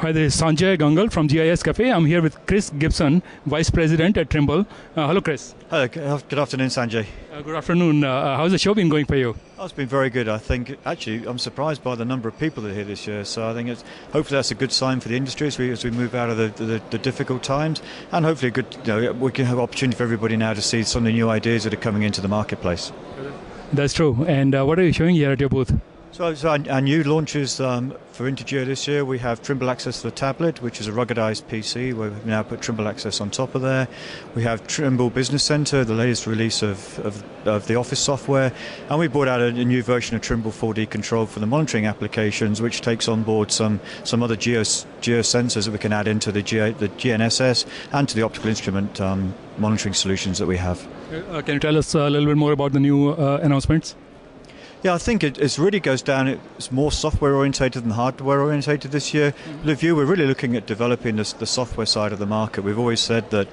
Hi, this is Sanjay Gangal from GISCafe. I'm here with Chris Gibson, Vice President at Trimble. Hello, Chris. Hello, good afternoon, Sanjay. Good afternoon. How's the show been going for you? Oh, it's been very good. I think, actually, I'm surprised by the number of people that are here this year. So I think hopefully that's a good sign for the industry as we move out of the difficult times. And hopefully we can have opportunity for everybody now to see some of the new ideas that are coming into the marketplace. That's true. And what are you showing here at your booth? So our new launches for Intergeo this year, we have Trimble Access for the tablet, which is a ruggedized PC, where we've now put Trimble Access on top of there. We have Trimble Business Center, the latest release of the Office software, and we brought out a new version of Trimble 4D Control for the monitoring applications, which takes on board some other geosensors that we can add into the GNSS and to the optical instrument monitoring solutions that we have. Can you tell us a little bit more about the new announcements? Yeah, I think it really goes down. It's more software-orientated than hardware-orientated this year. The view, we're really looking at developing the software side of the market. We've always said that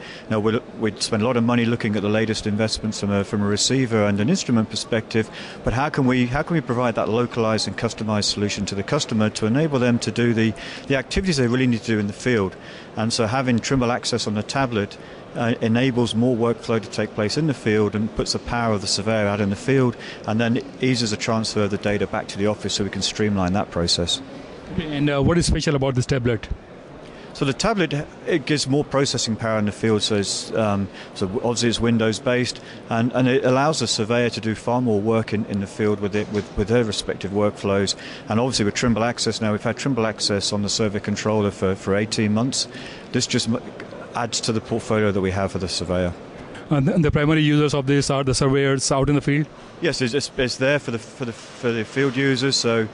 we'd spend a lot of money looking at the latest investments from a receiver and an instrument perspective, but how can we provide that localized and customized solution to the customer to enable them to do the activities they really need to do in the field? And so having Trimble Access on the tablet enables more workflow to take place in the field and puts the power of the surveyor out in the field, and then eases the transfer of the data back to the office so we can streamline that process. Okay, and what is special about this tablet? So the tablet, it gives more processing power in the field, so obviously it's Windows based, and it allows the surveyor to do far more work in the field with their respective workflows. And obviously with Trimble Access now, we've had Trimble Access on the survey controller for 18 months. This just adds to the portfolio that we have for the surveyor. The primary users of this are the surveyors out in the field? Yes, it's there for the field users, so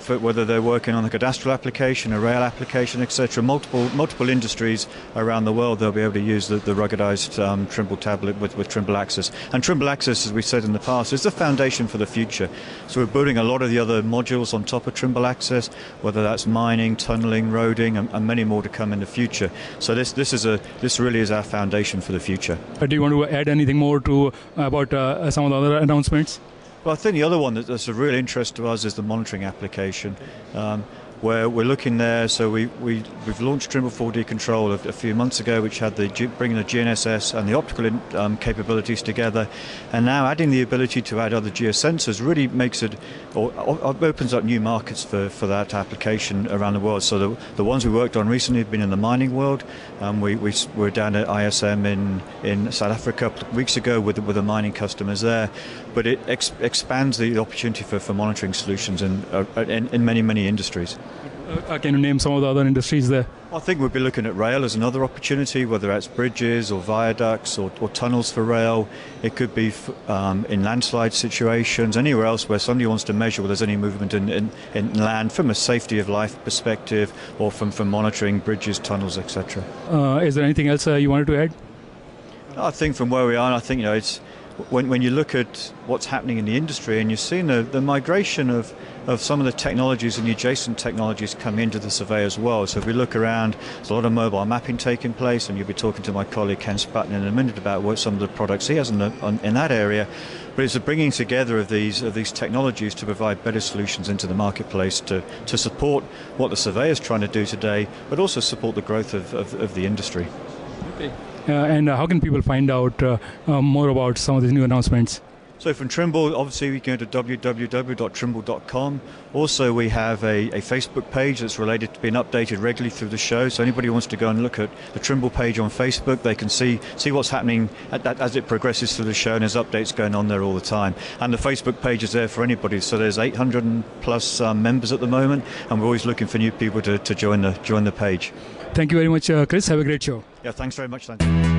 whether they're working on a cadastral application, a rail application, etc., multiple industries around the world, they'll be able to use the ruggedized Trimble tablet with Trimble Access. And Trimble Access, as we said in the past, is the foundation for the future. So we're building a lot of the other modules on top of Trimble Access, whether that's mining, tunneling, roading, and many more to come in the future. So this really is our foundation for the future. Do you want to add anything more about some of the other announcements? Well, I think the other one that's of real interest to us is the monitoring application, where we're looking there. So we've launched Trimble 4D Control a few months ago, which had bringing the GNSS and the optical capabilities together, and now adding the ability to add other geosensors really makes it, or opens up new markets for that application around the world. So the ones we worked on recently have been in the mining world. We were down at ISM in South Africa a couple of weeks ago with the mining customers there, but it expands the opportunity for monitoring solutions in many industries. Can you name some of the other industries there? I think we'll be looking at rail as another opportunity, whether that's bridges or viaducts or tunnels for rail. It could be in landslide situations, anywhere else where somebody wants to measure whether there's any movement in land from a safety of life perspective, or from monitoring bridges, tunnels, etc. Is there anything else you wanted to add? I think from where we are, I think it's when you look at what's happening in the industry, and you've seen the migration of some of the technologies and the adjacent technologies come into the survey as well. So if we look around, there's a lot of mobile mapping taking place, and you'll be talking to my colleague Ken Sputton in a minute about what some of the products he has in that area. But it's a bringing together of these technologies to provide better solutions into the marketplace to support what the surveyor is trying to do today, but also support the growth of the industry. Okay. And how can people find out more about some of these new announcements? So from Trimble, obviously we go to www.trimble.com. Also, we have a Facebook page that's related to being updated regularly through the show. So anybody who wants to go and look at the Trimble page on Facebook, they can see what's happening as it progresses through the show, and there's updates going on there all the time. And the Facebook page is there for anybody. So there's 800 plus members at the moment, and we're always looking for new people to join the page. Thank you very much, Chris. Have a great show. Yeah, thanks very much, Sanjay.